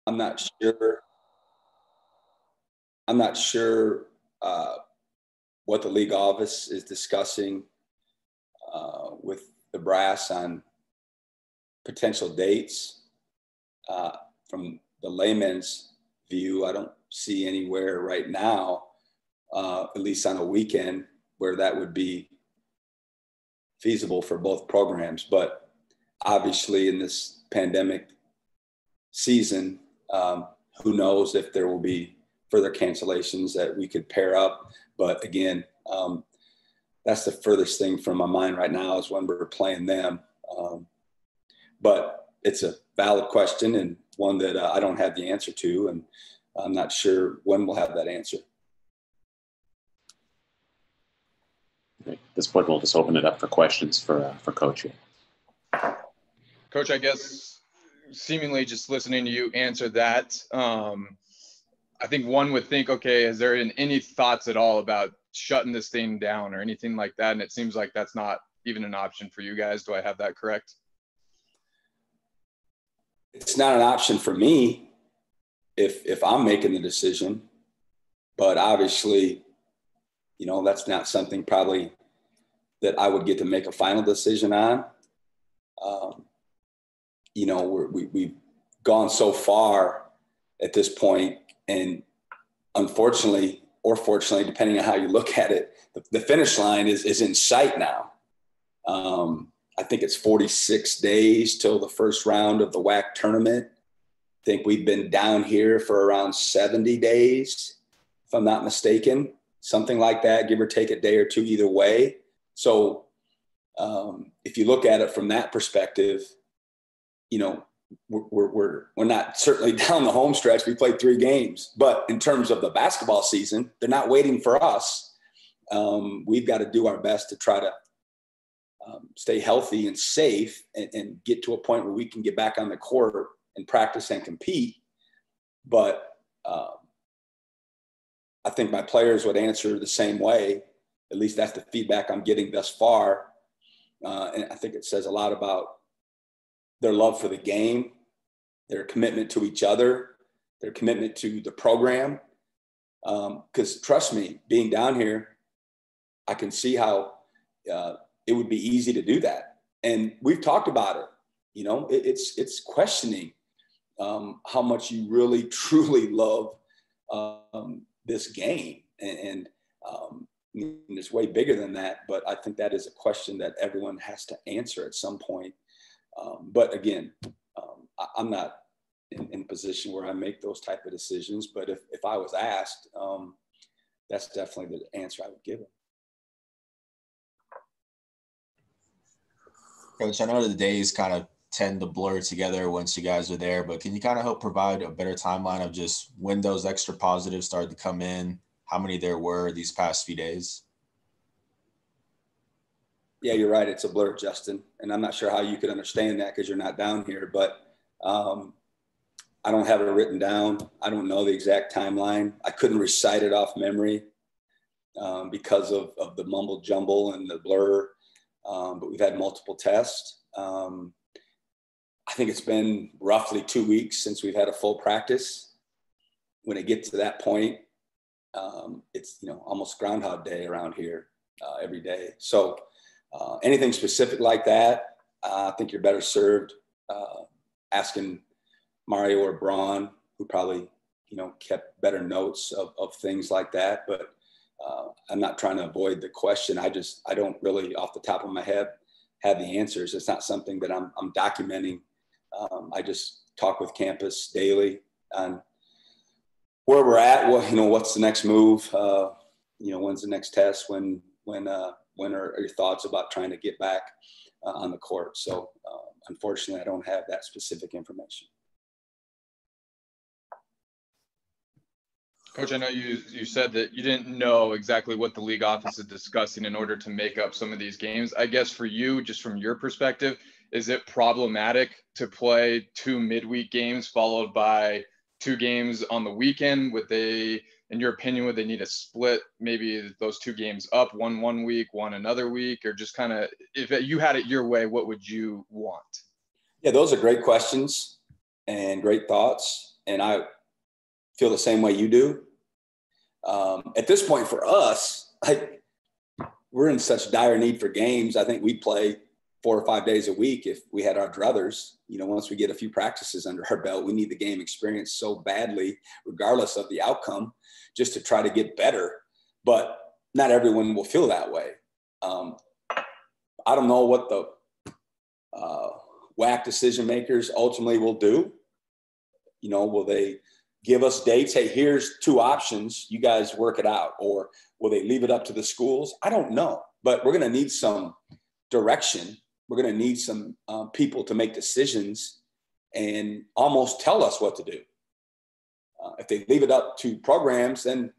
I'm not sure. I'm not sure what the league office is discussing with the brass on potential dates. From the layman's view, I don't see anywhere right now, at least on a weekend, where that would be feasible for both programs. But obviously in this pandemic season, who knows if there will be further cancellations that we could pair up. But again, that's the furthest thing from my mind right now is when we're playing them. But it's a valid question and one that I don't have the answer to, and I'm not sure when we'll have that answer. At this point, we'll just open it up for questions for Coach here. Coach, I guess seemingly just listening to you answer that, I think one would think, okay, has there been any thoughts at all about shutting this thing down or anything like that? And it seems like that's not even an option for you guys. Do I have that correct? It's not an option for me if I'm making the decision, but obviously, you know, that's not something probably that I would get to make a final decision on. You know, we've gone so far at this point, and unfortunately, or fortunately, depending on how you look at it, the finish line is in sight now. I think it's 46 days till the first round of the WAC tournament. I think we've been down here for around 70 days, if I'm not mistaken, something like that, give or take a day or two either way. So if you look at it from that perspective, you know, we're not certainly down the home stretch. We played 3 games, but in terms of the basketball season, they're not waiting for us. We've got to do our best to try to stay healthy and safe and get to a point where we can get back on the court and practice and compete. But I think my players would answer the same way. At least that's the feedback I'm getting thus far. And I think it says a lot about their love for the game, their commitment to each other, their commitment to the program. Because trust me, being down here, I can see how it would be easy to do that. And we've talked about it. You know, it's questioning how much you really, truly love this game. And it's way bigger than that. But I think that is a question that everyone has to answer at some point. But again, I'm not in a position where I make those type of decisions. But if I was asked, that's definitely the answer I would give it. Coach, I know the days kind of tend to blur together once you guys are there, but can you kind of help provide a better timeline of just when those extra positives started to come in, how many there were these past few days? Yeah, you're right. It's a blur, Justin. And I'm not sure how you could understand that because you're not down here, but I don't have it written down. I don't know the exact timeline. I couldn't recite it off memory because of the mumble jumble and the blur. But we've had multiple tests. I think it's been roughly 2 weeks since we've had a full practice. When it gets to that point, it's, you know, almost Groundhog Day around here every day. So anything specific like that, I think you're better served asking Mario or Braun, who probably, you know, kept better notes of things like that. But I'm not trying to avoid the question. I don't really off the top of my head have the answers. It's not something that I'm documenting. I just talk with campus daily on where we're at. What, you know, what's the next move? You know, when's the next test? When are your thoughts about trying to get back on the court? So unfortunately, I don't have that specific information. Coach, I know you said that you didn't know exactly what the league office is discussing in order to make up some of these games. I guess for you, just from your perspective, is it problematic to play 2 midweek games followed by 2 games on the weekend? Would they, in your opinion, would they need to split maybe those 2 games up, one week, one another week, or just kind of, if you had it your way, what would you want? Yeah, those are great questions and great thoughts. and I feel the same way you do. At this point for us, we're in such dire need for games. I think we'd play 4 or 5 days a week if we had our druthers. You know, once we get a few practices under our belt, we need the game experience so badly, regardless of the outcome, just to try to get better. But not everyone will feel that way. I don't know what the WAC decision makers ultimately will do. You know, will they give us dates? Hey, here's 2 options. You guys work it out. Or will they leave it up to the schools? I don't know. But we're going to need some direction. We're going to need some people to make decisions and almost tell us what to do. If they leave it up to programs, then,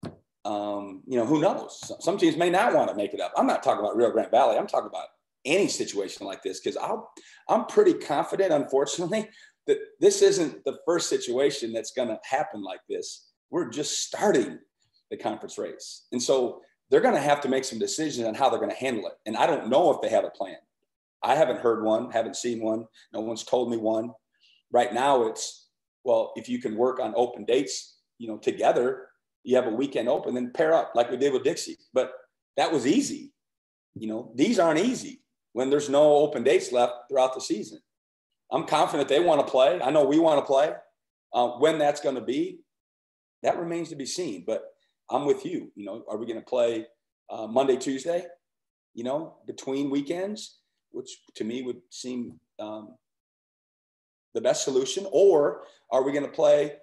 you know, who knows? Some teams may not want to make it up. I'm not talking about Rio Grande Valley. I'm talking about any situation like this, because I'm pretty confident, unfortunately, that this isn't the first situation that's going to happen like this. We're just starting the conference race. And so they're going to have to make some decisions on how they're going to handle it. And I don't know if they have a plan. I haven't heard one, haven't seen one. No one's told me one. Right now it's, well, if you can work on open dates, you know, together, you have a weekend open, then pair up like we did with Dixie. But that was easy. You know, these aren't easy when there's no open dates left throughout the season. I'm confident they want to play. I know we want to play. When that's going to be, that remains to be seen. But I'm with you. You know, are we going to play Monday, Tuesday, you know, between weekends, which to me would seem the best solution? Or are we going to play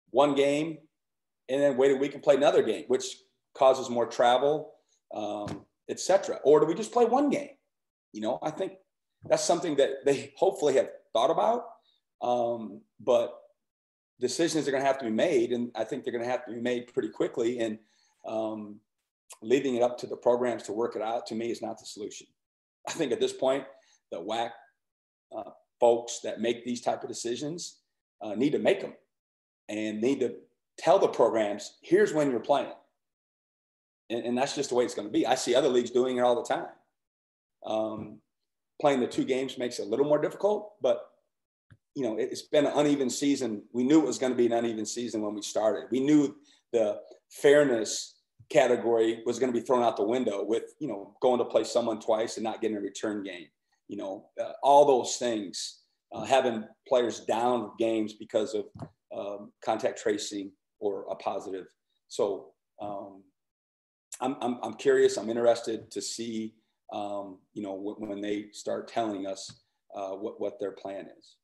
one game and then wait a week and play another game, which causes more travel, et cetera? Or do we just play one game? You know, I think that's something that they hopefully have thought about, but decisions are going to have to be made, and I think they're going to have to be made pretty quickly. And leaving it up to the programs to work it out, to me, is not the solution. I think at this point, the WAC folks that make these type of decisions need to make them and need to tell the programs, here's when you're playing. And that's just the way it's going to be. I see other leagues doing it all the time. Playing the 2 games makes it a little more difficult, but you know, it's been an uneven season. We knew it was going to be an uneven season when we started. We knew the fairness category was going to be thrown out the window with, you know, going to play someone twice and not getting a return game. You know, all those things, having players down games because of contact tracing or a positive. So I'm curious. I'm interested to see, you know, when they start telling us what their plan is.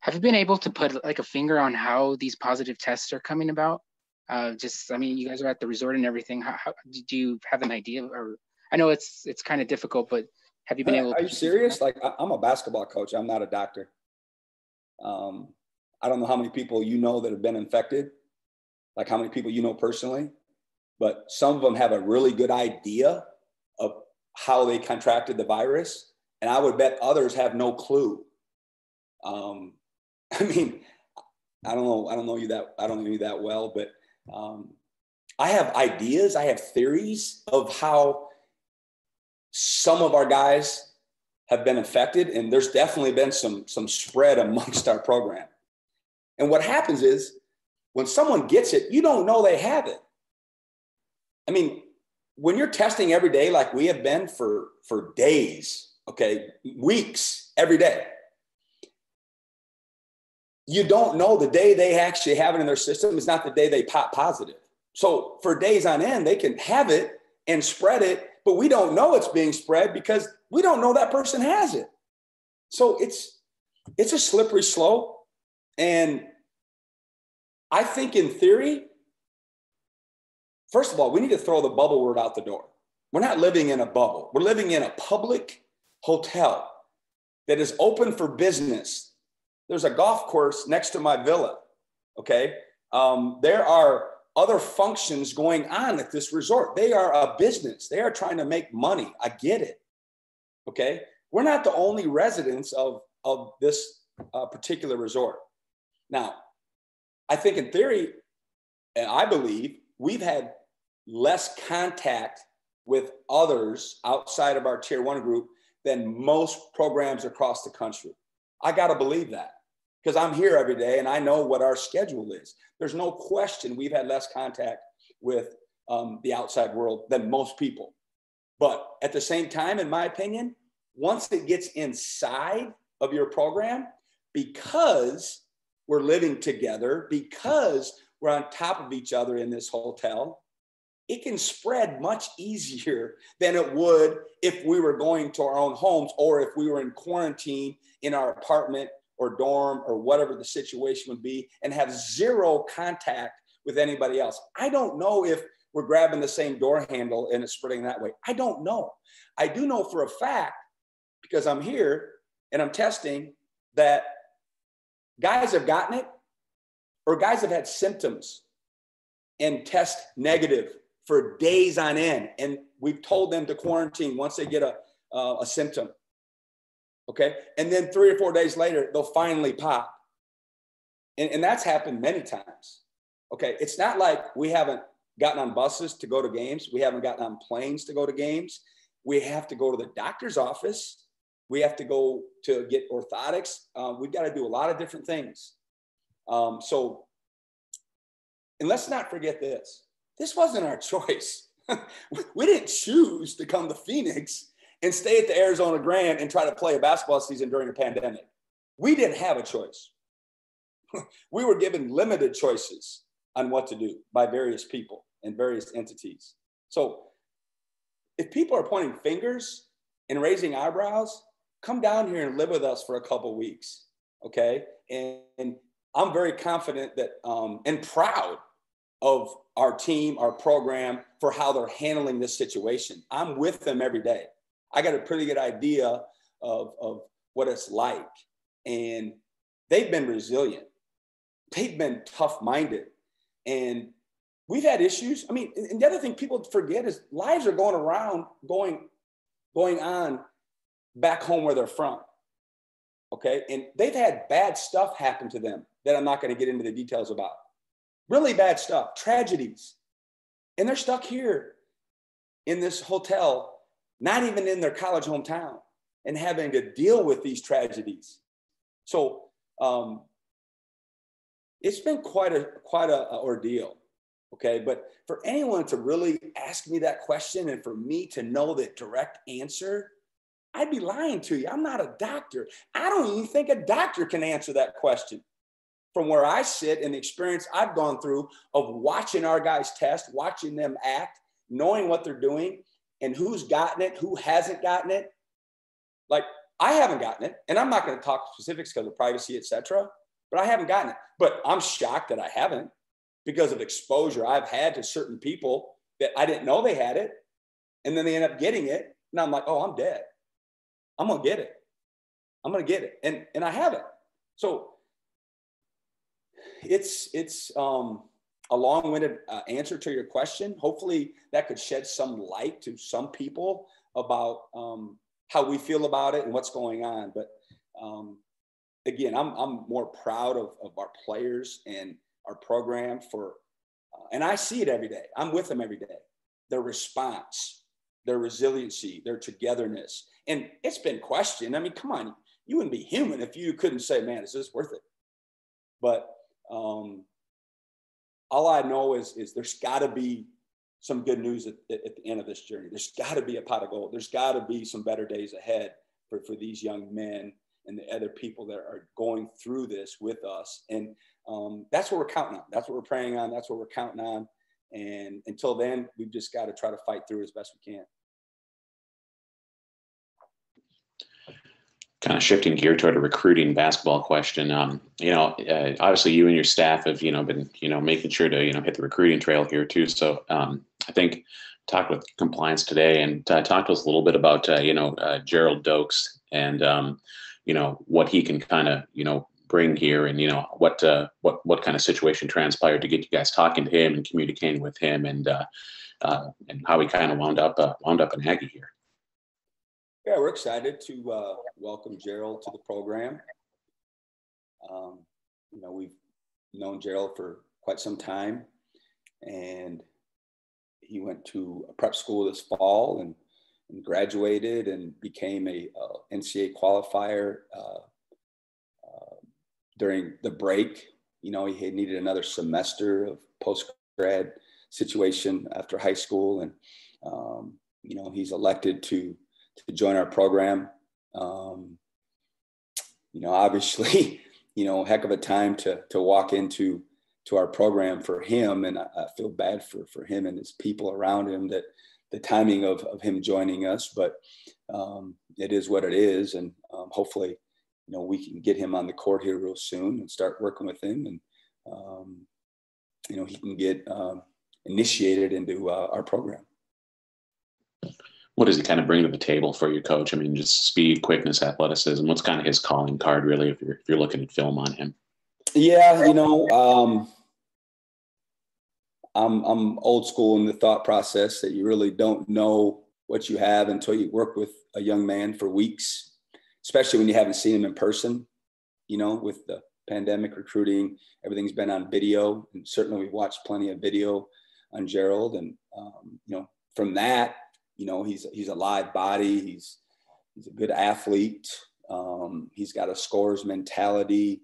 Have you been able to put like a finger on how these positive tests are coming about? I mean, you guys are at the resort and everything. How do you have an idea? Or I know it's kind of difficult, but have you been able? Are you serious? Like, I'm a basketball coach. I'm not a doctor. I don't know how many people you know that have been infected, like how many people you know personally, but some of them have a really good idea of how they contracted the virus, and I would bet others have no clue. I mean, I don't know you that well, but I have ideas, I have theories of how some of our guys have been infected, and there's definitely been some spread amongst our program. And what happens is when someone gets it, you don't know they have it. I mean, when you're testing every day, like we have been for days, okay, weeks, every day, you don't know the day they actually have it in their system is not the day they pop positive. So for days on end, they can have it and spread it, but we don't know it's being spread because we don't know that person has it. So it's a slippery slope. And I think in theory, first of all, we need to throw the bubble word out the door. We're not living in a bubble. We're living in a public hotel that is open for business. There's a golf course next to my villa, okay? There are other functions going on at this resort. They are a business. They are trying to make money. I get it, okay? We're not the only residents of this particular resort. Now, I think in theory, and I believe, we've had less contact with others outside of our tier 1 group than most programs across the country. I got to believe that. because I'm here every day and I know what our schedule is. There's no question we've had less contact with the outside world than most people. But at the same time, in my opinion, once it gets inside of your program, because we're living together, because we're on top of each other in this hotel, it can spread much easier than it would if we were going to our own homes or if we were in quarantine in our apartment or dorm or whatever the situation would be and have zero contact with anybody else. I don't know if we're grabbing the same door handle and it's spreading that way. I don't know. I do know for a fact, because I'm here and I'm testing, that guys have gotten it or guys have had symptoms and test negative for days on end. And we've told them to quarantine once they get a symptom. Okay. And then 3 or 4 days later, they'll finally pop. And that's happened many times. Okay. It's not like we haven't gotten on buses to go to games. We haven't gotten on planes to go to games. We have to go to the doctor's office. We have to go to get orthotics. We've got to do a lot of different things. And let's not forget this. This wasn't our choice. We didn't choose to come to Phoenix and stay at the Arizona Grand and try to play a basketball season during a pandemic. We didn't have a choice. We were given limited choices on what to do by various people and various entities. So if people are pointing fingers and raising eyebrows, come down here and live with us for a couple weeks, okay? And I'm very confident that and proud of our team, our program, for how they're handling this situation. I'm with them every day. I got a pretty good idea of what it's like. And they've been resilient. They've been tough-minded. And we've had issues. I mean, and the other thing people forget is lives are going on back home where they're from. Okay. And they've had bad stuff happen to them that I'm not going to get into the details about. Really bad stuff, tragedies. And they're stuck here in this hotel, not even in their college hometown, and having to deal with these tragedies. So it's been quite a ordeal. Okay. But for anyone to really ask me that question and for me to know the direct answer, I'd be lying to you. I'm not a doctor. I don't even think a doctor can answer that question. From where I sit and the experience I've gone through of watching our guys test, watching them act, knowing what they're doing and who's gotten it, who hasn't gotten it. Like, I haven't gotten it, and I'm not going to talk specifics because of privacy, et cetera, but I haven't gotten it. But I'm shocked that I haven't because of exposure I've had to certain people that I didn't know they had it. And then they end up getting it. And I'm like, oh, I'm dead. I'm going to get it. I'm going to get it. And I haven't. So it's a long-winded answer to your question. Hopefully that could shed some light to some people about how we feel about it and what's going on. But again, I'm more proud of our players and our program for, and I see it every day. I'm with them every day. Their response, their resiliency, their togetherness. And it's been questioned. I mean, come on, you wouldn't be human if you couldn't say, man, is this worth it? But all I know is there's got to be some good news at the end of this journey. There's got to be a pot of gold. There's got to be some better days ahead for these young men and the other people that are going through this with us. And that's what we're counting on. That's what we're praying on. That's what we're counting on. And until then, we've just got to try to fight through it as best we can. Kind of shifting gear toward a recruiting basketball question. Obviously you and your staff have, been, making sure to, hit the recruiting trail here too. So I think talked with compliance today and talked to us a little bit about, Gerald Dokes and, what he can kind of, bring here and, what kind of situation transpired to get you guys talking to him and communicating with him and how he kind of wound up an Aggie here. Yeah, we're excited to welcome Gerald to the program. We've known Gerald for quite some time, and he went to a prep school this fall and graduated and became a NCAA qualifier during the break. You know, he had needed another semester of post-grad situation after high school. And, you know, he's elected to join our program. You know, obviously, you know, heck of a time to walk into our program for him. And I feel bad for him and his people around him, that the timing of him joining us, but it is what it is. And hopefully, you know, we can get him on the court here real soon and start working with him. And, you know, he can get initiated into our program. What does he kind of bring to the table for you, Coach? I mean, just speed, quickness, athleticism. What's kind of his calling card, really, if you're looking at film on him? Yeah, you know, I'm old school in the thought process that you really don't know what you have until you work with a young man for weeks, especially when you haven't seen him in person. You know, with the pandemic recruiting, everything's been on video, and certainly we've watched plenty of video on Gerald. And you know, from that, you know, he's a live body. He's a good athlete. He's got a scorer's mentality.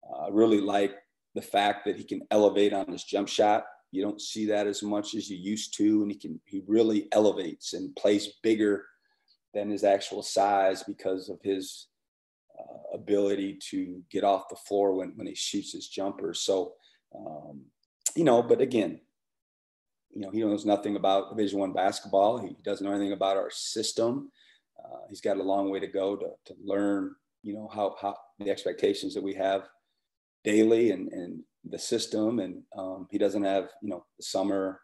I really like the fact that he can elevate on his jump shot. You don't see that as much as you used to. And he really elevates and plays bigger than his actual size because of his ability to get off the floor when he shoots his jumper. So, you know, but again, you know, he knows nothing about Division I basketball. He doesn't know anything about our system. He's got a long way to go to learn, you know, how the expectations that we have daily and the system. And he doesn't have, you know, the summer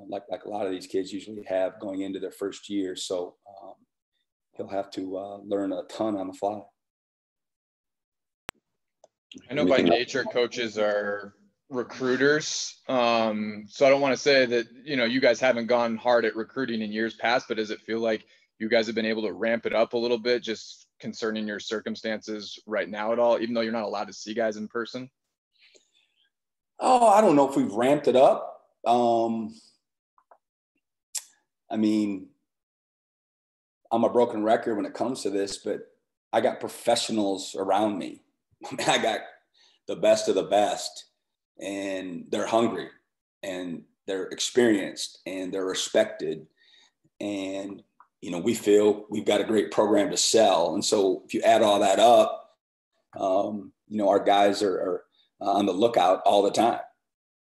like a lot of these kids usually have going into their first year. So he'll have to learn a ton on the fly. I know by nature coaches are recruiters. So I don't want to say that, you know, you guys haven't gone hard at recruiting in years past, but does it feel like you guys have been able to ramp it up a little bit just concerning your circumstances right now at all, even though you're not allowed to see guys in person? Oh, I don't know if we've ramped it up. I mean, I'm a broken record when it comes to this, but I got professionals around me. I got the best of the best, and they're hungry and they're experienced and they're respected. And, you know, we feel we've got a great program to sell. And so if you add all that up, you know, our guys are on the lookout all the time.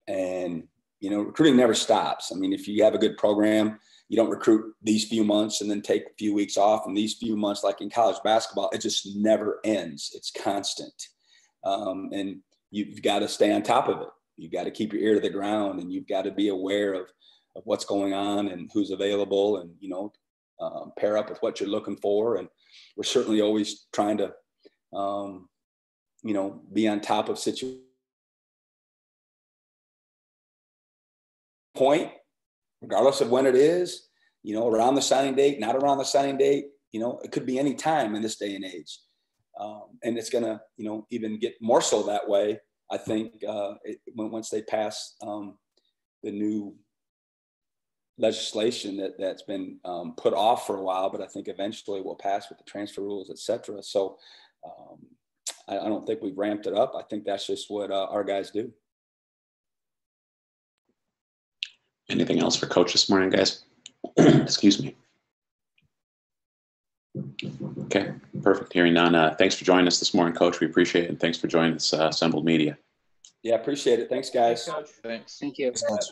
And, you know, recruiting never stops. I mean, if you have a good program, you don't recruit these few months and then take a few weeks off, and these few months, like in college basketball, it just never ends. It's constant. And you've got to stay on top of it. You've got to keep your ear to the ground, and you've got to be aware of what's going on and who's available, and, you know, pair up with what you're looking for. And we're certainly always trying to, you know, be on top of situations. Point, regardless of when it is, you know, around the signing date, not around the signing date, you know, it could be any time in this day and age. And it's going to, you know, even get more so that way, I think, once they pass the new legislation that's been put off for a while, but I think eventually will pass with the transfer rules, et cetera. So I don't think we've ramped it up. I think that's just what our guys do. Anything else for Coach this morning, guys? Excuse me. Okay, perfect. Hearing none. Thanks for joining us this morning, Coach. We appreciate it. And thanks for joining this assembled media. Yeah, appreciate it. Thanks, guys. Thanks. Thank you. Thanks.